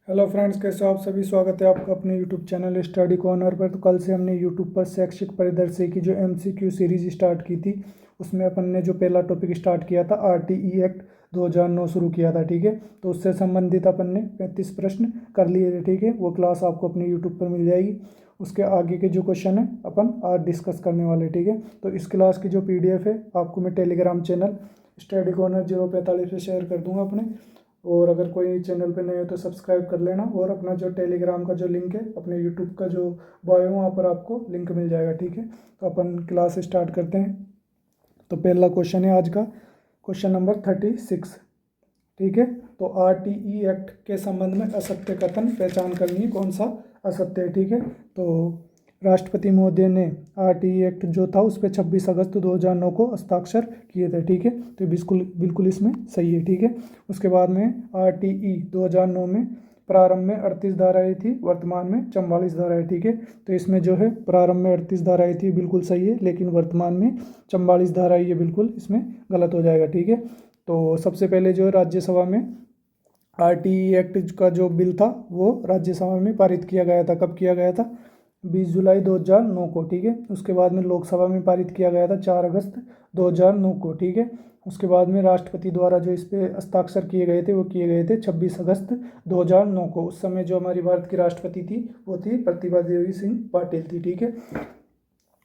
Hello friends, कैसे हो आप सभी। स्वागत है आपका अपने यूट्यूब चैनल स्टडी कॉर्नर पर। तो कल से हमने यूट्यूब पर शैक्षिक परिदृश्य की जो एमसीक्यू सीरीज स्टार्ट की थी, उसमें अपन ने जो पहला टॉपिक स्टार्ट किया था आरटीई एक्ट 2009 शुरू किया था। ठीक है, तो उससे संबंधित अपन ने 35 प्रश्न कर लिए थे। ठीक है, वो क्लास आपको अपने यूट्यूब पर मिल जाएगी। उसके आगे के जो क्वेश्चन है अपन आज डिस्कस करने वाले। ठीक है, तो इस क्लास की जो पीडीएफ है आपको मैं टेलीग्राम चैनल स्टडी कॉर्नर 045 पे शेयर कर दूंगा अपने। और अगर कोई चैनल पे नए हो तो सब्सक्राइब कर लेना। और अपना जो टेलीग्राम का जो लिंक है अपने यूट्यूब का जो बायो वहाँ पर आपको लिंक मिल जाएगा। ठीक है, तो अपन क्लास स्टार्ट करते हैं। तो पहला क्वेश्चन है आज का, क्वेश्चन नंबर 36। ठीक है, तो आरटीई एक्ट के संबंध में असत्य कथन पहचान करनी है, कौन सा असत्य है। ठीक है, तो राष्ट्रपति महोदय ने आरटीई एक्ट जो था उस पर 26 अगस्त 2009 को हस्ताक्षर किए थे। ठीक है, तो बिल्कुल बिल्कुल इसमें सही है। ठीक है, उसके बाद में आरटीई 2009 में प्रारंभ में 38 धाराएं थी, वर्तमान में 44 धाराएं। ठीक है, तो इसमें जो है प्रारंभ में 38 धाराएं थी बिल्कुल सही है, लेकिन वर्तमान में 44 धाराएं, ये बिल्कुल इसमें गलत हो जाएगा। ठीक है, तो सबसे पहले जो राज्यसभा में आरटीई एक्ट का जो बिल था वो राज्यसभा में पारित किया गया था। कब किया गया था? 20 जुलाई 2009 को। ठीक है, उसके बाद में लोकसभा में पारित किया गया था 4 अगस्त 2009 को। ठीक है, उसके बाद में राष्ट्रपति द्वारा जो इस पे हस्ताक्षर किए गए थे वो किए गए थे 26 अगस्त 2009 को। उस समय जो हमारी भारत की राष्ट्रपति थी वो थी प्रतिभा देवी सिंह पाटिल थी। ठीक है,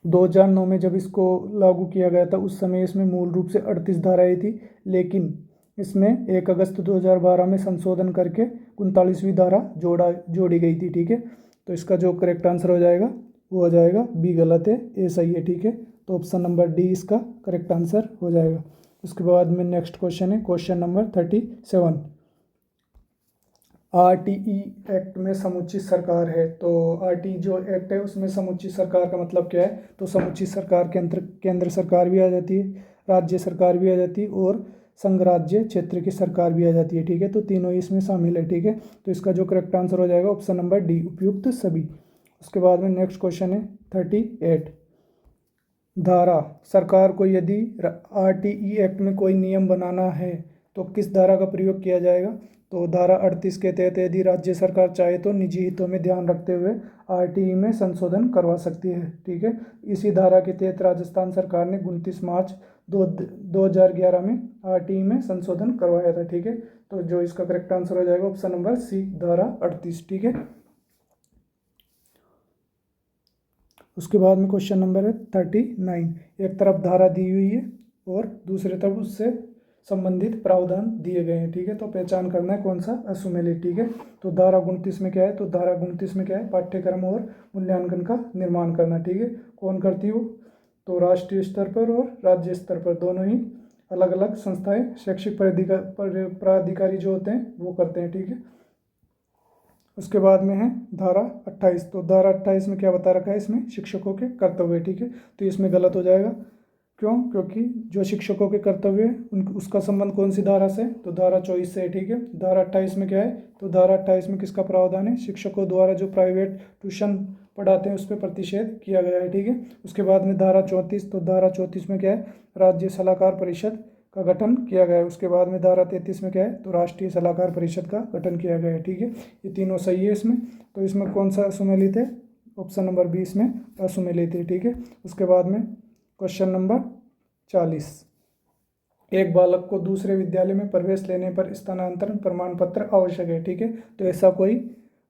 2009 में जब इसको लागू किया गया था उस समय इसमें मूल रूप से 38 धाराएं थी, लेकिन इसमें 1 अगस्त 2012 में संशोधन करके 39वीं धारा जोड़ी गई थी। ठीक है, तो इसका जो करेक्ट आंसर हो जाएगा वो हो जाएगा बी गलत है, ए सही है। ठीक है, तो ऑप्शन नंबर डी इसका करेक्ट आंसर हो जाएगा। उसके बाद में नेक्स्ट क्वेश्चन है क्वेश्चन नंबर 37। आरटीई एक्ट में समुचित सरकार है। तो आरटीई जो एक्ट है उसमें समुचित सरकार का मतलब क्या है? तो समुचित सरकार के अंतर्गत केंद्र सरकार भी आ जाती है, राज्य सरकार भी आ जाती है और संघ राज्य क्षेत्र की सरकार भी आ जाती है। ठीक है, तो तीनों ही इसमें शामिल है। ठीक है, तो इसका जो करेक्ट आंसर हो जाएगा ऑप्शन नंबर डी, उपयुक्त सभी। उसके बाद में नेक्स्ट क्वेश्चन है 38। धारा, सरकार को यदि आरटीई एक्ट में कोई नियम बनाना है तो किस धारा का प्रयोग किया जाएगा? तो धारा 38 के तहत यदि राज्य सरकार चाहे तो निजी हितों में ध्यान रखते हुए आरटीई में संशोधन करवा सकती है। ठीक है, इसी धारा के तहत राजस्थान सरकार ने 29 मार्च 2011 में आरटीई में संशोधन करवाया था। ठीक है, तो जो इसका करेक्ट आंसर हो जाएगा ऑप्शन नंबर सी, धारा 38। ठीक है, उसके बाद में क्वेश्चन नंबर है 39। एक तरफ धारा दी हुई है और दूसरी तरफ उससे संबंधित प्रावधान दिए गए हैं। ठीक है, तो पहचान करना है कौन सा असुमेलित। ठीक है, तो धारा 29 में क्या है? तो धारा 29 में क्या है? पाठ्यक्रम और मूल्यांकन का निर्माण करना। ठीक है, कौन करती हो? तो राष्ट्रीय स्तर पर और राज्य स्तर पर दोनों ही अलग अलग संस्थाएं, शैक्षिक प्राधिकारी जो होते हैं वो करते हैं। ठीक है, उसके बाद में है धारा 28। तो धारा 28 में क्या बता रखा है? इसमें शिक्षकों के कर्तव्य। ठीक है, तो इसमें गलत हो जाएगा। क्यों? क्योंकि जो शिक्षकों के कर्तव्य है उसका संबंध कौन सी धारा से? तो धारा 24 से है। ठीक है, धारा 28 में क्या है? तो धारा 28 में किसका प्रावधान है? शिक्षकों द्वारा जो प्राइवेट ट्यूशन पढ़ाते हैं उस पर प्रतिषेध किया गया है। ठीक है, उसके बाद में धारा 34। तो धारा 34 में क्या है? राज्य सलाहकार परिषद का गठन किया गया है। उसके बाद में धारा 33 में क्या है? तो राष्ट्रीय सलाहकार परिषद का गठन किया गया है। ठीक है, ये तीनों सही है इसमें। तो इसमें कौन सा असुमेलित है? ऑप्शन नंबर 20 में असुमेलित है। ठीक है, उसके बाद में क्वेश्चन नंबर 40। एक बालक को दूसरे विद्यालय में प्रवेश लेने पर स्थानांतरण प्रमाण पत्र आवश्यक है। ठीक है, तो ऐसा कोई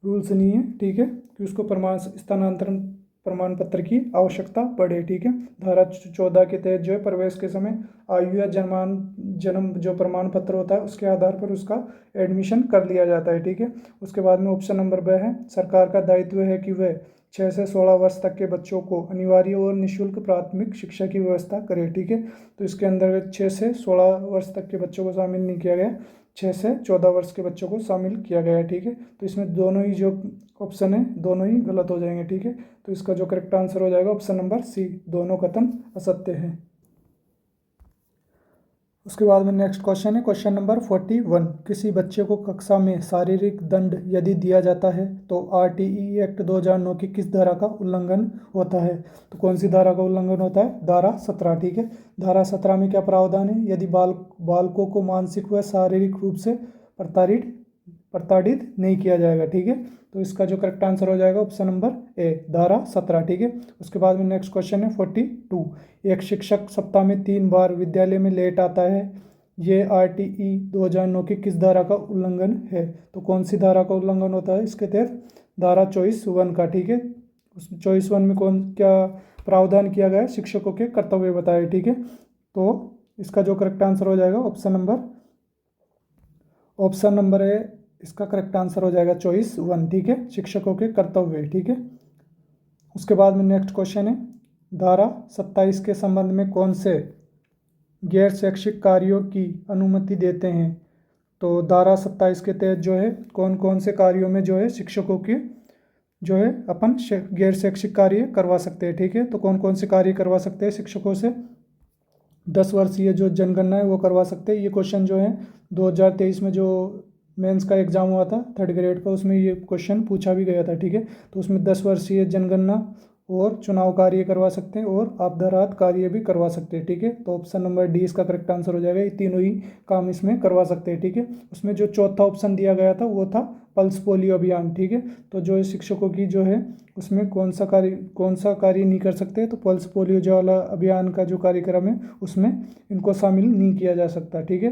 रूल्स नहीं है। ठीक है, कि उसको स्थानांतरण प्रमाण पत्र की आवश्यकता पड़े। ठीक है, धारा 14 के तहत जो है प्रवेश के समय आयु या जन्म जो प्रमाण पत्र होता है उसके आधार पर उसका एडमिशन कर लिया जाता है। ठीक है, उसके बाद में ऑप्शन नंबर ब है, सरकार का दायित्व है कि वह 6 से 16 वर्ष तक के बच्चों को अनिवार्य और निःशुल्क प्राथमिक शिक्षा की व्यवस्था करे। ठीक है, तो इसके अंदर 6 से 16 वर्ष तक के बच्चों को शामिल नहीं किया गया, 6 से 14 वर्ष के बच्चों को शामिल किया गया है। ठीक है, तो इसमें दोनों ही जो ऑप्शन है दोनों ही गलत हो जाएंगे। ठीक है, तो इसका जो करेक्ट आंसर हो जाएगा ऑप्शन नंबर सी, दोनों कथन असत्य हैं। उसके बाद में नेक्स्ट क्वेश्चन है क्वेश्चन नंबर 41। किसी बच्चे को कक्षा में शारीरिक दंड यदि दिया जाता है तो आरटीई एक्ट 2009 की किस धारा का उल्लंघन होता है? तो कौन सी धारा का उल्लंघन होता है? धारा 17। ठीक है, धारा 17 में क्या प्रावधान है? यदि बालकों को मानसिक व शारीरिक रूप से प्रताड़ित नहीं किया जाएगा। ठीक है, तो इसका जो करेक्ट आंसर हो जाएगा ऑप्शन नंबर ए, धारा 17। ठीक है, उसके बाद में नेक्स्ट क्वेश्चन है 42। एक शिक्षक सप्ताह में 3 बार विद्यालय में लेट आता है, ये RTE 2009 की किस धारा का उल्लंघन है? तो कौन सी धारा का उल्लंघन होता है इसके तहत? धारा 24(1) का। ठीक है, उस 24(1) में कौन क्या प्रावधान किया गया है? शिक्षकों के कर्तव्य बताए। ठीक है, तो इसका जो करेक्ट आंसर हो जाएगा ऑप्शन नंबर ए, इसका करेक्ट आंसर हो जाएगा 24(1). ठीक है, शिक्षकों के कर्तव्य। ठीक है, उसके बाद में नेक्स्ट क्वेश्चन है धारा 27 के संबंध में कौन से गैर शैक्षिक कार्यों की अनुमति देते हैं? तो धारा 27 के तहत जो है कौन कौन से कार्यों में जो है शिक्षकों की जो है अपन गैर शैक्षिक कार्य करवा सकते हैं। ठीक है, तो कौन कौन से कार्य करवा सकते हैं शिक्षकों से? 10 वर्षीय जो जनगणना है वो करवा सकते हैं। ये क्वेश्चन जो है 2023 में जो मेंस का एग्जाम हुआ था 3rd ग्रेड का, उसमें ये क्वेश्चन पूछा भी गया था। ठीक है, तो उसमें 10 वर्षीय जनगणना और चुनाव कार्य करवा सकते हैं और आपदा राहत कार्य भी करवा सकते हैं। ठीक है, तो ऑप्शन नंबर डी इसका करेक्ट आंसर हो जाएगा। ये तीनों ही काम इसमें करवा सकते हैं। ठीक है, उसमें जो चौथा ऑप्शन दिया गया था वो था पल्स पोलियो अभियान। ठीक है, तो जो शिक्षकों की जो है उसमें कौन सा कार्य नहीं कर सकते? तो पल्स पोलियो जो वाला अभियान का जो कार्यक्रम है उसमें इनको शामिल नहीं किया जा सकता। ठीक है,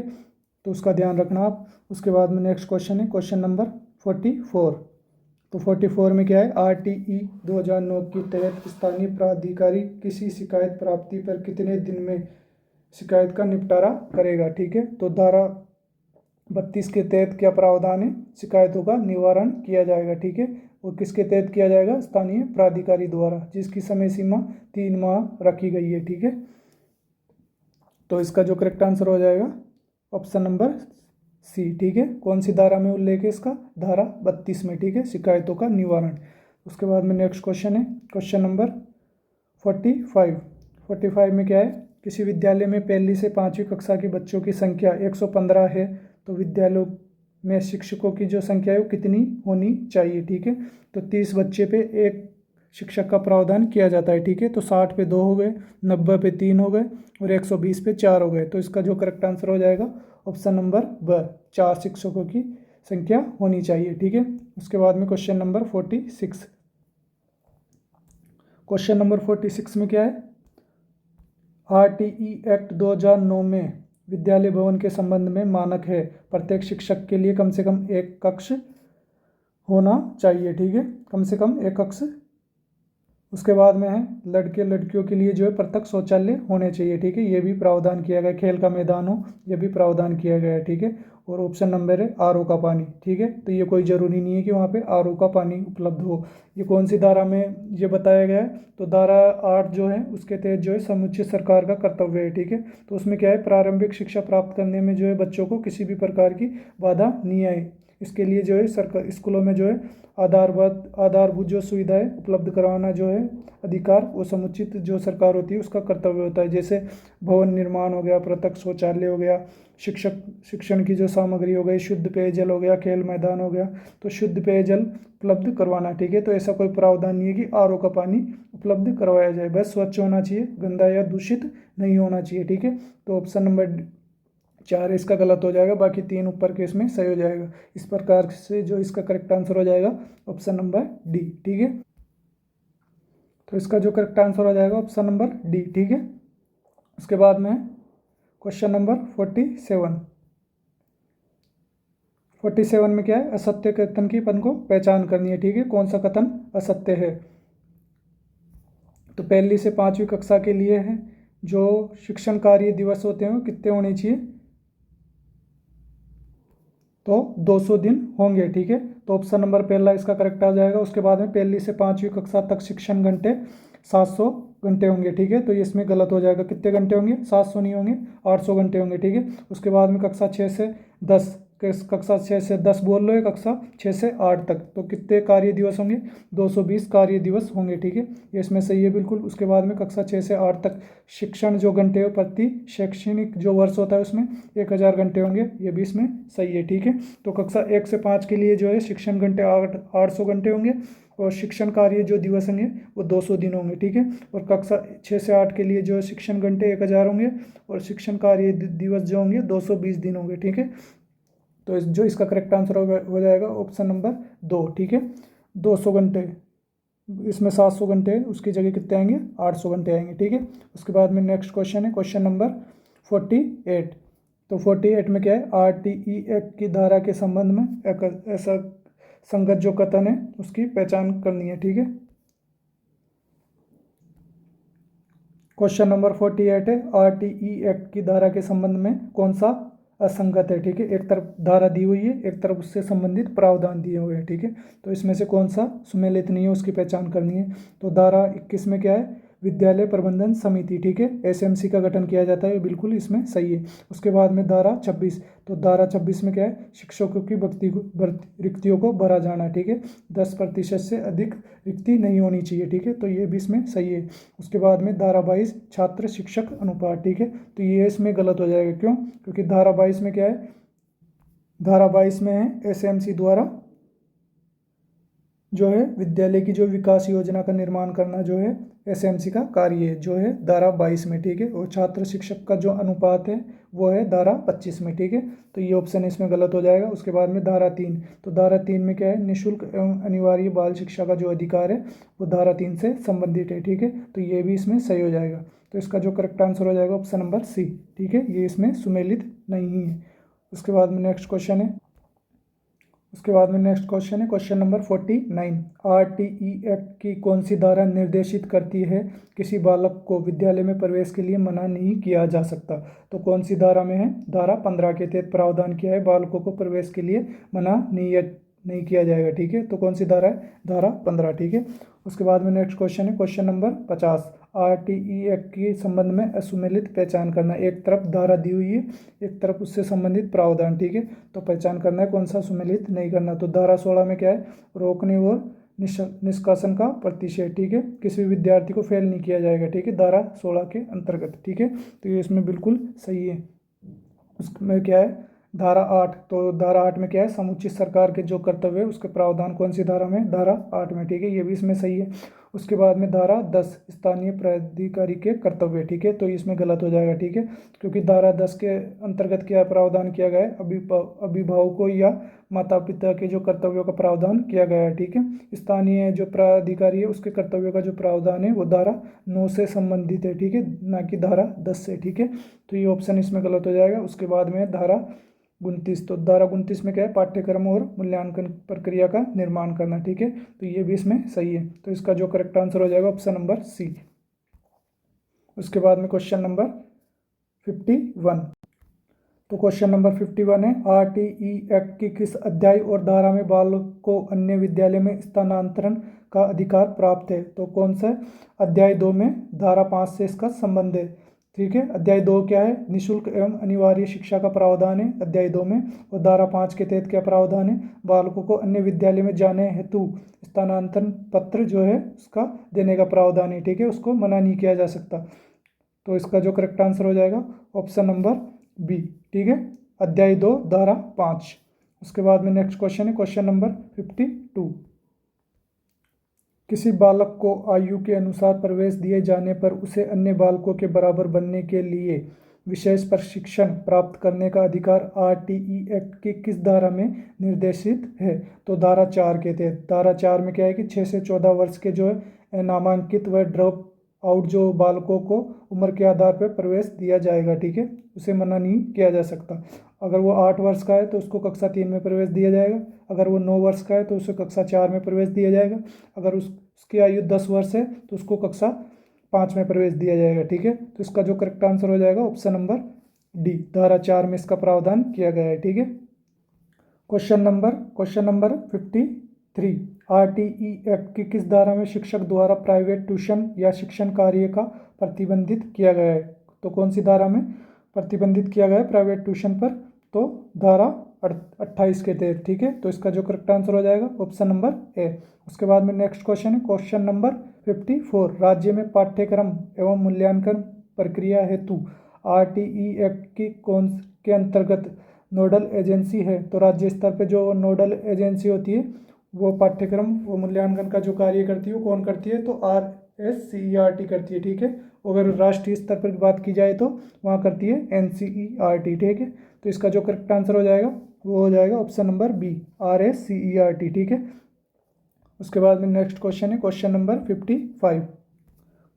तो उसका ध्यान रखना आप। उसके बाद में नेक्स्ट क्वेश्चन है क्वेश्चन नंबर 44। तो 44 में क्या है? RTE 2009 के तहत स्थानीय प्राधिकारी किसी शिकायत प्राप्ति पर कितने दिन में शिकायत का निपटारा करेगा? ठीक है, तो धारा 32 के तहत क्या प्रावधान है? शिकायतों का निवारण किया जाएगा। ठीक है, और किसके तहत किया जाएगा? स्थानीय प्राधिकारी द्वारा, जिसकी समय सीमा 3 माह रखी गई है। ठीक है, तो इसका जो करेक्ट आंसर हो जाएगा ऑप्शन नंबर सी। ठीक है, कौन सी धारा में उल्लेख है इसका? धारा 32 में। ठीक है, शिकायतों का निवारण। उसके बाद में नेक्स्ट क्वेश्चन है क्वेश्चन नंबर 45 में क्या है? किसी विद्यालय में 1ली से 5वीं कक्षा के बच्चों की संख्या 115 है, तो विद्यालयों में शिक्षकों की जो संख्या है वो कितनी होनी चाहिए? ठीक है, तो 30 बच्चे पे 1 शिक्षक का प्रावधान किया जाता है। ठीक है, तो 60 पे 2 हो गए, 90 पे 3 हो गए और 120 पे 4 हो गए। तो इसका जो करेक्ट आंसर हो जाएगा ऑप्शन नंबर ब, 4 शिक्षकों की संख्या होनी चाहिए। ठीक है, उसके बाद में क्वेश्चन नंबर 46। क्वेश्चन नंबर 46 में क्या है? RTE एक्ट 2009 में विद्यालय भवन के संबंध में मानक है, प्रत्येक शिक्षक के लिए कम से कम 1 कक्ष होना चाहिए। ठीक है, कम से कम 1 कक्ष। उसके बाद में है लड़के लड़कियों के लिए जो है पृथक शौचालय होने चाहिए। ठीक है, ये भी प्रावधान किया गया, खेल का मैदान हो, ये भी प्रावधान किया गया है। ठीक है, और ऑप्शन नंबर है RO का पानी। ठीक है, तो ये कोई ज़रूरी नहीं है कि वहाँ पे RO का पानी उपलब्ध हो। ये कौन सी धारा में ये बताया गया है? तो धारा 8 जो है उसके तहत जो है समुचित सरकार का कर्तव्य है। ठीक है, तो उसमें क्या है? प्रारंभिक शिक्षा प्राप्त करने में जो है बच्चों को किसी भी प्रकार की बाधा नहीं आए, इसके लिए जो है सरकार स्कूलों में जो है आधारभूत जो सुविधाएं उपलब्ध करवाना जो है अधिकार, वो समुचित जो सरकार होती है उसका कर्तव्य होता है। जैसे भवन निर्माण हो गया, पृथक शौचालय हो गया, शिक्षण की जो सामग्री हो गई, शुद्ध पेयजल हो गया, खेल मैदान हो गया, तो शुद्ध पेयजल उपलब्ध करवाना। ठीक है, तो ऐसा कोई प्रावधान नहीं है कि RO का पानी उपलब्ध करवाया जाए, बस स्वच्छ होना चाहिए, गंदा या दूषित नहीं होना चाहिए। ठीक है, तो ऑप्शन नंबर 4 इसका गलत हो जाएगा, बाकी 3 ऊपर के इसमें सही हो जाएगा। इस प्रकार से जो इसका करेक्ट आंसर हो जाएगा ऑप्शन नंबर डी। ठीक है, तो इसका जो करेक्ट आंसर हो जाएगा ऑप्शन नंबर डी। ठीक है, उसके बाद में क्वेश्चन नंबर 47 में क्या है? असत्य कथन की अपन को पहचान करनी है। ठीक है, कौन सा कथन असत्य है? तो 1ली से 5वीं कक्षा के लिए है जो शिक्षण कार्य दिवस होते हैं वो कितने होने चाहिए? तो 200 दिन होंगे। ठीक है, तो ऑप्शन नंबर 1 इसका करेक्ट आ जाएगा। उसके बाद में 1ली से 5वीं कक्षा तक शिक्षण घंटे 700 घंटे होंगे। ठीक है, तो ये इसमें गलत हो जाएगा। कितने घंटे होंगे? 700 नहीं होंगे, 800 घंटे होंगे। ठीक है, उसके बाद में कक्षा 6 से 10 बोल लो, कक्षा 6 से 8 तक, तो कितने कार्य दिवस होंगे? 220 कार्य दिवस होंगे। ठीक है, ये इसमें सही है बिल्कुल। उसके बाद में कक्षा 6 से 8 तक शिक्षण जो घंटे हो प्रति शैक्षणिक जो वर्ष होता है उसमें 1000 घंटे होंगे, ये भी इसमें सही है। ठीक है, तो कक्षा 1 से 5 के लिए जो है शिक्षण घंटे 800 घंटे होंगे और शिक्षण कार्य जो दिवस होंगे वो 200 दिन होंगे। ठीक है, और कक्षा 6 से 8 के लिए जो है शिक्षण घंटे 1000 होंगे और शिक्षण कार्य दिवस जो होंगे 220 दिन होंगे। ठीक है, तो जो इसका करेक्ट आंसर हो जाएगा ऑप्शन नंबर 2, ठीक है। 200 घंटे, इसमें 700 घंटे है, उसकी जगह कितने आएंगे, 800 घंटे आएंगे, ठीक है। उसके बाद में नेक्स्ट क्वेश्चन है क्वेश्चन नंबर 48। तो 48 में क्या है, RTE एक्ट की धारा के संबंध में ऐसा संगत जो कथन है उसकी पहचान करनी है, ठीक है। क्वेश्चन नंबर 48 है, RTE एक्ट की धारा के संबंध में कौन सा असंगत है, ठीक है। एक तरफ धारा दी हुई है, एक तरफ उससे संबंधित प्रावधान दिए हुए हैं, ठीक है। तो इसमें से कौन सा सुमेलित नहीं है उसकी पहचान करनी है। तो धारा 21 में क्या है, विद्यालय प्रबंधन समिति, ठीक है, SMC का गठन किया जाता है, बिल्कुल इसमें सही है। उसके बाद में धारा 26, तो धारा 26 में क्या है, शिक्षकों की रिक्तियों को भरा जाना, ठीक है। 10% से अधिक रिक्ति नहीं होनी चाहिए, ठीक है, तो ये भी इसमें सही है। उसके बाद में धारा 22, छात्र शिक्षक अनुपात, ठीक है, तो ये इसमें गलत हो जाएगा, क्यों, क्योंकि धारा 22 में क्या है, धारा 22 में है SMC द्वारा जो है विद्यालय की जो विकास योजना का निर्माण करना जो है SMC का कार्य है, जो है धारा 22 में, ठीक है। और छात्र शिक्षक का जो अनुपात है वो है धारा 25 में, ठीक है। तो ये ऑप्शन इसमें गलत हो जाएगा। उसके बाद में धारा 3, तो धारा 3 में क्या है, निःशुल्क एवं अनिवार्य बाल शिक्षा का जो अधिकार है वो धारा 3 से संबंधित है, ठीक है। तो ये भी इसमें सही हो जाएगा। तो इसका जो करेक्ट आंसर हो जाएगा ऑप्शन नंबर C, ठीक है, ये इसमें सुमेलित नहीं है। उसके बाद में नेक्स्ट क्वेश्चन है क्वेश्चन नंबर 49। RTE एक्ट की कौन सी धारा निर्देशित करती है किसी बालक को विद्यालय में प्रवेश के लिए मना नहीं किया जा सकता। तो कौन सी धारा में है, धारा 15 के तहत प्रावधान किया है बालकों को प्रवेश के लिए मना नहीं किया जाएगा, ठीक है। तो कौन सी धारा है, धारा 15, ठीक है। उसके बाद में नेक्स्ट क्वेश्चन है क्वेश्चन नंबर 50। RTE एक्ट के संबंध में असुमेलित पहचान करना, एक तरफ धारा दी हुई है, एक तरफ उससे संबंधित प्रावधान, ठीक है। तो पहचान करना है कौन सा सुमेलित नहीं करना। तो धारा 16 में क्या है, रोकने और निष्कासन का प्रतिषेध, ठीक है, किसी भी विद्यार्थी को फेल नहीं किया जाएगा, ठीक है, धारा 16 के अंतर्गत, ठीक है। तो ये इसमें बिल्कुल सही है। उसमें क्या है, धारा 8, तो धारा 8 में क्या है, समुचित सरकार के जो कर्तव्य है उसके प्रावधान कौन सी धारा में, धारा 8 में, ठीक है, ये भी इसमें सही है। उसके बाद में धारा 10, स्थानीय प्राधिकारी के कर्तव्य, ठीक है, तो इसमें गलत हो जाएगा, ठीक है, क्योंकि धारा 10 के अंतर्गत क्या प्रावधान किया गया है, अभिभावकों या माता पिता के जो कर्तव्यों का प्रावधान किया गया है, ठीक है। स्थानीय जो प्राधिकारी है उसके कर्तव्यों का जो प्रावधान है वो धारा 9 से संबंधित है, ठीक है, ना कि धारा 10 से, ठीक है। तो ये ऑप्शन इसमें गलत हो जाएगा। उसके बाद में धारा 29, तो धारा 29 में क्या है, पाठ्यक्रम और मूल्यांकन प्रक्रिया का निर्माण करना, ठीक है, तो ये भी इसमें सही है। तो इसका जो करेक्ट आंसर हो जाएगा ऑप्शन नंबर C। उसके बाद में क्वेश्चन नंबर 51। तो क्वेश्चन नंबर 51 है, RTE एक्ट की किस अध्याय और धारा में बालक को अन्य विद्यालय में स्थानांतरण का अधिकार प्राप्त है। तो कौन सा, अध्याय 2 में धारा 5 से इसका संबंध है, ठीक है। अध्याय 2 क्या है, निःशुल्क एवं अनिवार्य शिक्षा का प्रावधान है अध्याय 2 में। और धारा 5 के तहत क्या प्रावधान है, बालकों को अन्य विद्यालय में जाने हेतु स्थानांतरण पत्र जो है उसका देने का प्रावधान है, ठीक है, उसको मना नहीं किया जा सकता। तो इसका जो करेक्ट आंसर हो जाएगा ऑप्शन नंबर B, ठीक है, अध्याय 2 धारा 5। उसके बाद में नेक्स्ट क्वेश्चन है क्वेश्चन नंबर 52। किसी बालक को आयु के अनुसार प्रवेश दिए जाने पर उसे अन्य बालकों के बराबर बनने के लिए विशेष प्रशिक्षण प्राप्त करने का अधिकार RTE एक्ट की किस धारा में निर्देशित है। तो धारा 4 के तहत, धारा 4 में क्या है कि 6 से 14 वर्ष के जो है नामांकित व ड्रॉप आउट जो बालकों को उम्र के आधार पर प्रवेश दिया जाएगा, ठीक है, उसे मना नहीं किया जा सकता। अगर वो 8 वर्ष का है तो उसको कक्षा 3 में प्रवेश दिया जाएगा, अगर वो 9 वर्ष का है तो उसे कक्षा 4 में प्रवेश दिया जाएगा, अगर उसकी आयु 10 वर्ष है तो उसको कक्षा 5 में प्रवेश दिया जाएगा, ठीक है। तो इसका जो करेक्ट आंसर हो जाएगा ऑप्शन नंबर D, धारा 4 में इसका प्रावधान किया गया है, ठीक है। Question number 53। RTE एक्ट की किस धारा में शिक्षक द्वारा प्राइवेट ट्यूशन या शिक्षण कार्य का प्रतिबंधित किया गया है। तो कौन सी धारा में प्रतिबंधित किया गया है प्राइवेट ट्यूशन पर, तो धारा 28 के तहत, ठीक है। तो इसका जो करेक्ट आंसर हो जाएगा ऑप्शन नंबर A। उसके बाद में नेक्स्ट क्वेश्चन है क्वेश्चन नंबर 54। राज्य में पाठ्यक्रम एवं मूल्यांकन प्रक्रिया हेतु RTE एक्ट की कौन के अंतर्गत नोडल एजेंसी है। तो राज्य स्तर पे जो नोडल एजेंसी होती है वो पाठ्यक्रम वो मूल्यांकन का जो कार्य करती है वो कौन करती है, तो RSCERT करती है, ठीक है। अगर राष्ट्रीय स्तर पर बात की जाए तो वहाँ करती है NCERT, ठीक है। तो इसका जो करेक्ट आंसर हो जाएगा वो हो जाएगा ऑप्शन नंबर बी, RACERT, ठीक है। उसके बाद में नेक्स्ट क्वेश्चन है क्वेश्चन नंबर 55।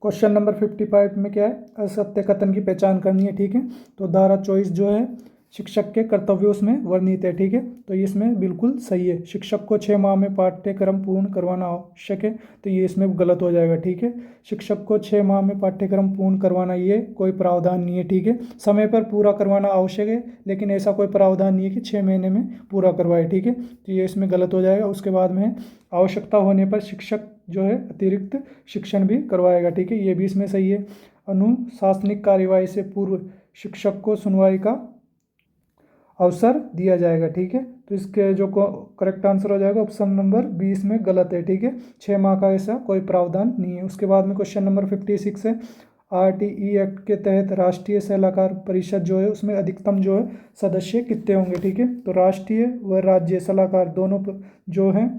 क्वेश्चन नंबर 55 में क्या है, असत्य कथन की पहचान करनी है, ठीक है। तो धारा 24 जो है शिक्षक के कर्तव्य उसमें वर्णित है, ठीक है। तो ये इसमें बिल्कुल सही है। शिक्षक को 6 माह में पाठ्यक्रम पूर्ण करवाना आवश्यक है, तो ये इसमें गलत हो जाएगा, ठीक है। शिक्षक को 6 माह में पाठ्यक्रम पूर्ण करवाना ये कोई प्रावधान नहीं है, ठीक है। समय पर पूरा करवाना आवश्यक है, लेकिन ऐसा कोई प्रावधान नहीं है कि 6 महीने में पूरा करवाए, ठीक है। तो ये इसमें गलत हो जाएगा। उसके बाद में आवश्यकता होने पर शिक्षक जो है अतिरिक्त शिक्षण भी करवाएगा, ठीक है। ये भी इसमें सही है। अनुशासनिक कार्यवाही से पूर्व शिक्षक को सुनवाई का अवसर दिया जाएगा, ठीक है। तो इसके जो करेक्ट आंसर हो जाएगा ऑप्शन नंबर 20 में गलत है, ठीक है। 6 माह का ऐसा कोई प्रावधान नहीं है। उसके बाद में क्वेश्चन नंबर 56 है, RTE एक्ट के तहत राष्ट्रीय सलाहकार परिषद जो है उसमें अधिकतम जो है सदस्य कितने होंगे, ठीक है। तो राष्ट्रीय व राज्य सलाहकार दोनों जो हैं,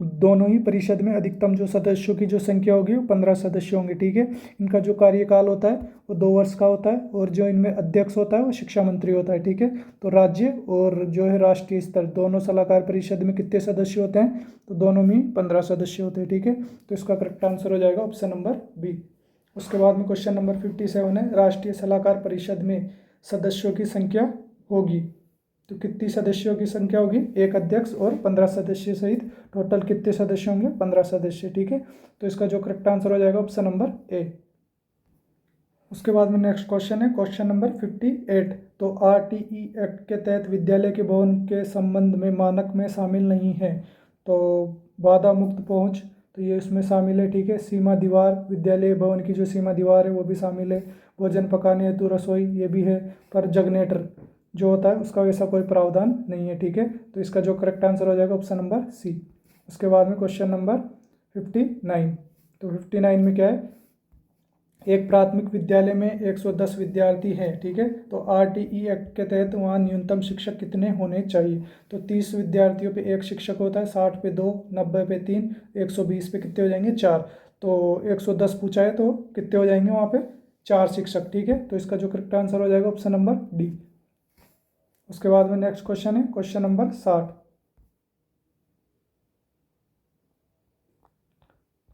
दोनों ही परिषद में अधिकतम जो सदस्यों की जो संख्या होगी वो 15 सदस्य होंगे, ठीक है। इनका जो कार्यकाल होता है वो 2 वर्ष का होता है, और जो इनमें अध्यक्ष होता है वो शिक्षा मंत्री होता है, ठीक है। तो राज्य और जो है राष्ट्रीय स्तर दोनों सलाहकार परिषद में कितने सदस्य होते हैं, तो दोनों में 15 सदस्य होते हैं, ठीक है। तो इसका करेक्ट आंसर हो जाएगा ऑप्शन नंबर बी। उसके बाद में क्वेश्चन नंबर 57 है, राष्ट्रीय सलाहकार परिषद में सदस्यों की संख्या होगी, तो कितनी सदस्यों की संख्या होगी, एक अध्यक्ष और 15 सदस्य सहित टोटल कितने सदस्य होंगे, 15 सदस्य, ठीक है। तो इसका जो करेक्ट आंसर हो जाएगा ऑप्शन नंबर ए। उसके बाद में नेक्स्ट क्वेश्चन है क्वेश्चन नंबर 58। तो RTE एक्ट के तहत विद्यालय के भवन के संबंध में मानक में शामिल नहीं है, तो बाधा मुक्त पहुंच, तो ये इसमें शामिल है, ठीक है। सीमा दीवार, विद्यालय भवन की जो सीमा दीवार है वो भी शामिल है। भोजन पकाने हेतु रसोई ये भी है, पर जगनेटर जो होता है उसका वैसा कोई प्रावधान नहीं है, ठीक है। तो इसका जो करेक्ट आंसर हो जाएगा ऑप्शन नंबर सी। उसके बाद में क्वेश्चन नंबर 59। तो 59 में क्या है, एक प्राथमिक विद्यालय में 110 विद्यार्थी हैं, ठीक है। तो RTE एक्ट के तहत वहाँ न्यूनतम शिक्षक कितने होने चाहिए, तो 30 विद्यार्थियों पे एक शिक्षक होता है, 60 पे 2, 90 पे 3, 120 पे कितने हो जाएंगे, 4। तो 110 पूछा है तो कितने हो जाएंगे वहाँ पे, 4 शिक्षक, ठीक है। तो इसका जो करेक्ट आंसर हो जाएगा ऑप्शन नंबर डी। उसके बाद में नेक्स्ट क्वेश्चन है क्वेश्चन नंबर 60।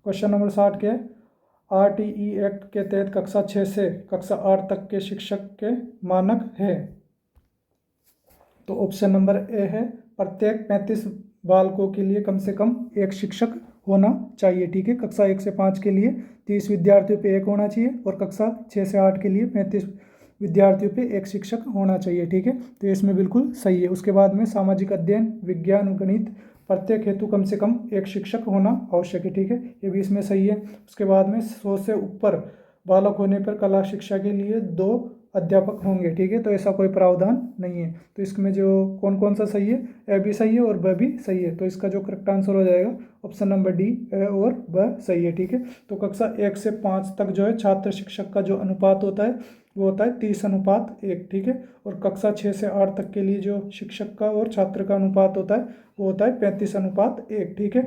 क्वेश्चन नंबर 60 क्या है, RTE एक्ट के तहत कक्षा 6 से कक्षा 8 तक के शिक्षक के मानक है, तो ऑप्शन नंबर ए है, प्रत्येक 35 बालकों के लिए कम से कम एक शिक्षक होना चाहिए, ठीक है। कक्षा 1 से 5 के लिए 30 विद्यार्थियों पे एक होना चाहिए, और कक्षा 6 से 8 के लिए 35 विद्यार्थियों पे एक शिक्षक होना चाहिए, ठीक है। तो इसमें बिल्कुल सही है। उसके बाद में सामाजिक अध्ययन, विज्ञान, गणित प्रत्येक हेतु कम से कम एक शिक्षक होना आवश्यक है, ठीक है। ये भी इसमें सही है। उसके बाद में 100 से ऊपर बालक होने पर कला शिक्षा के लिए 2 अध्यापक होंगे, ठीक है। तो ऐसा कोई प्रावधान नहीं है। तो इसमें जो कौन कौन सा सही है, ए भी सही है और ब भी सही है। तो इसका जो करेक्ट आंसर हो जाएगा ऑप्शन नंबर डी, ए और ब सही है, ठीक है। तो कक्षा 1 से 5 तक जो है छात्र शिक्षक का जो अनुपात होता है वो होता है 30:1, ठीक है। और कक्षा 6 से 8 तक के लिए जो शिक्षक का और छात्र का अनुपात होता है वो होता है 35:1, ठीक है।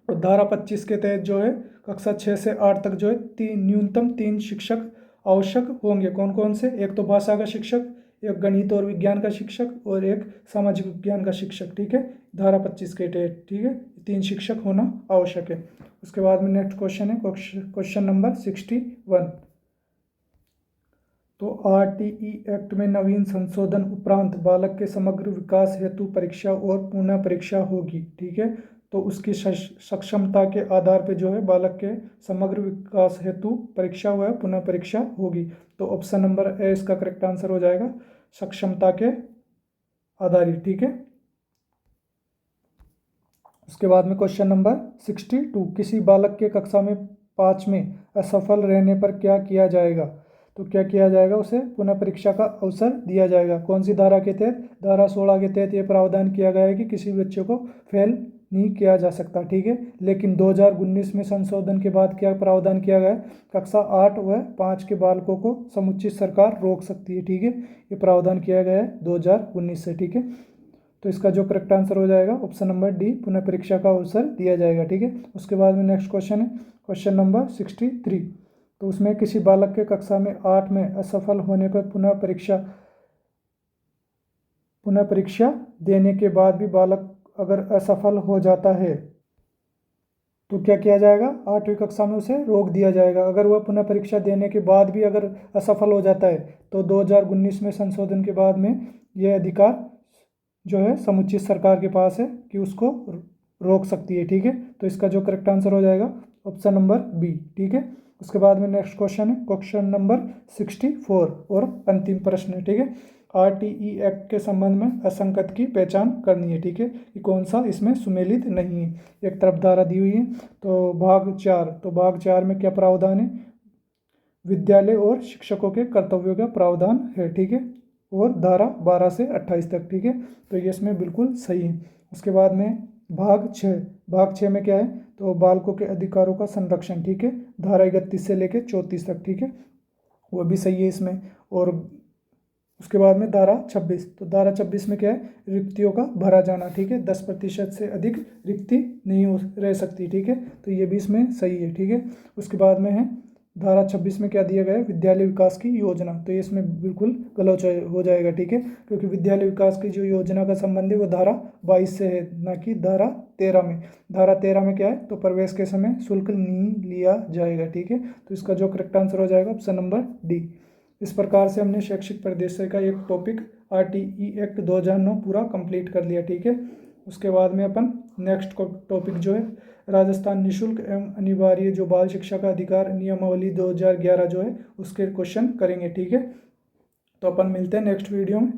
और धारा 25 के तहत जो है कक्षा 6 से 8 तक जो है न्यूनतम 3 शिक्षक आवश्यक होंगे। कौन कौन से, एक तो भाषा का शिक्षक, एक गणित और विज्ञान का शिक्षक, और एक सामाजिक विज्ञान का शिक्षक, ठीक है। धारा 25 के तहत, ठीक है, 3 शिक्षक होना आवश्यक है। उसके बाद में नेक्स्ट क्वेश्चन है क्वेश्चन नंबर 61। तो RTE एक्ट में नवीन संशोधन उपरांत बालक के समग्र विकास हेतु परीक्षा और पुनः परीक्षा होगी, ठीक है। तो उसकी सक्षमता के आधार पर जो है बालक के समग्र विकास हेतु परीक्षा व पुनः परीक्षा होगी। तो ऑप्शन नंबर ए इसका करेक्ट आंसर हो जाएगा, सक्षमता के आधारित, ठीक है। उसके बाद में क्वेश्चन नंबर 62, किसी बालक के कक्षा में 5 में असफल रहने पर क्या किया जाएगा, तो क्या किया जाएगा, उसे पुनः परीक्षा का अवसर दिया जाएगा। कौन सी धारा के तहत, धारा 16 के तहत ये प्रावधान किया गया है कि किसी बच्चे को फेल नहीं किया जा सकता, ठीक है। लेकिन 2019 में संशोधन के बाद क्या प्रावधान किया गया है, कक्षा 8 व 5 के बालकों को समुचित सरकार रोक सकती है, ठीक है। ये प्रावधान किया गया है 2019 से, ठीक है। तो इसका जो करेक्ट आंसर हो जाएगा ऑप्शन नंबर डी, पुनः परीक्षा का अवसर दिया जाएगा, ठीक है। उसके बाद में नेक्स्ट क्वेश्चन है क्वेश्चन नंबर 63। तो उसमें किसी बालक के कक्षा में 8 में असफल होने पर पुनः पुनः परीक्षा देने के बाद भी बालक अगर असफल हो जाता है तो क्या किया जाएगा, 8वीं कक्षा में उसे रोक दिया जाएगा। अगर वह पुनः परीक्षा देने के बाद भी अगर असफल हो जाता है तो 2019 में संशोधन के बाद में यह अधिकार जो है समुचित सरकार के पास है कि उसको रोक सकती है। ठीक है, तो इसका जो करेक्ट आंसर हो जाएगा ऑप्शन नंबर बी। ठीक है, उसके बाद में नेक्स्ट क्वेश्चन है क्वेश्चन नंबर 64 और अंतिम प्रश्न है। ठीक है, RTE एक्ट के संबंध में असंगत की पहचान करनी है। ठीक है, कि कौन सा इसमें सुमेलित नहीं है। एक तरफ धारा दी हुई है तो भाग 4, तो भाग 4 में क्या प्रावधान है, विद्यालय और शिक्षकों के कर्तव्यों का प्रावधान है। ठीक है, और धारा 12 से 28 तक। ठीक है, तो ये इसमें बिल्कुल सही है। उसके बाद में भाग 6, भाग 6 में क्या है, तो बालकों के अधिकारों का संरक्षण। ठीक है, धारा 31 से लेकर 34 तक। ठीक है, वो भी सही है इसमें। और उसके बाद में धारा 26, तो धारा 26 में क्या है, रिक्तियों का भरा जाना। ठीक है, 10% से अधिक रिक्ति नहीं रह सकती। ठीक है, तो ये भी इसमें सही है। ठीक है, उसके बाद में है धारा 26 में क्या दिया गया है, विद्यालय विकास की योजना, तो ये इसमें बिल्कुल गलत हो जाएगा। ठीक है, क्योंकि विद्यालय विकास की जो योजना का संबंध है वो धारा 22 से है, ना कि धारा 13 में। धारा 13 में क्या है, तो प्रवेश के समय शुल्क नहीं लिया जाएगा। ठीक है, तो इसका जो करेक्ट आंसर हो जाएगा ऑप्शन नंबर डी। इस प्रकार से हमने शैक्षिक परिदृश्य का एक टॉपिक RTE एक्ट 2009 पूरा कंप्लीट कर लिया। ठीक है, उसके बाद में अपन नेक्स्ट टॉपिक जो है राजस्थान निःशुल्क एवं अनिवार्य जो बाल शिक्षा का अधिकार नियमावली 2011 जो है उसके क्वेश्चन करेंगे। ठीक है, तो अपन मिलते हैं नेक्स्ट वीडियो में।